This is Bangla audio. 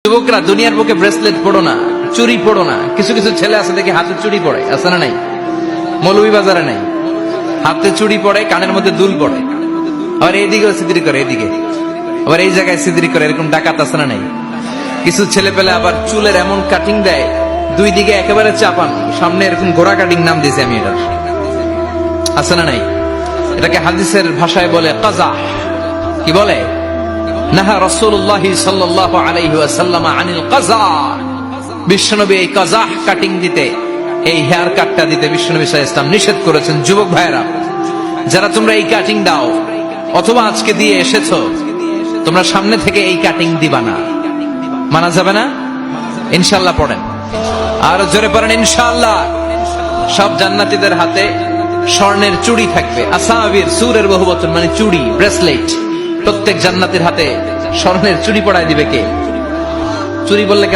যুবকরা দুনিয়ার বুকে ব্রেসলেট পড়ো না, চুরি পড়ো না। কিছু কিছু ছেলে আছে দেখে হাতে চুরি পড়ে, আছে না নাই? মৌলভী বাজারে নাই, হাতে চুরি পড়ে, কানের মধ্যে দুল পড়ে, আবার এইদিকেও সিদ্রি করে, এদিকে আবার এই জায়গায় সিদ্রি করে, এরকম ডাকাত আছে না নাই? কিছু ছেলে পেলে আবার চুলের এমন কাটিং দেয়, দুই দিকে একেবারে চাপান, সামনে এরকম ঘোড়া কাটিং নাম দিয়েছি আমি এটার, আছে না নাই? এটাকে হাদিসের ভাষায় বলে কাজা। কি বলে? নাহা রাসূলুল্লাহ সাল্লাল্লাহু আলাইহি ওয়াসাল্লাম আনিল কাজা। বিশ্বনবী এই কাজা কাটিং দিতে, এই হেয়ার কাটটা দিতে বিশ্বনবী সাল্লাল্লাহু আলাইহি ওয়াসাল্লাম নিষেধ করেছেন। যুবক ভাইরা, যারা তোমরা এই কাটিং দাও অথবা আজকে দিয়ে এসেছো, তোমরা সামনে থেকে এই কাটিং দিবা না, মানা যাবে না। ইনশাআল্লাহ পড়েন, আর জোরে পড়েন ইনশাআল্লাহ। সব জান্নাতীদের হাতে স্বর্ণের চুড়ি থাকবে, আসাবির, সূরের বহুবচন মানে চুড়ি, ব্রেসলেট। প্রত্যেক জান্নাতের হাতে স্বর্ণের চুড়ি পড়ায় দিবে কে? চুড়ি বললে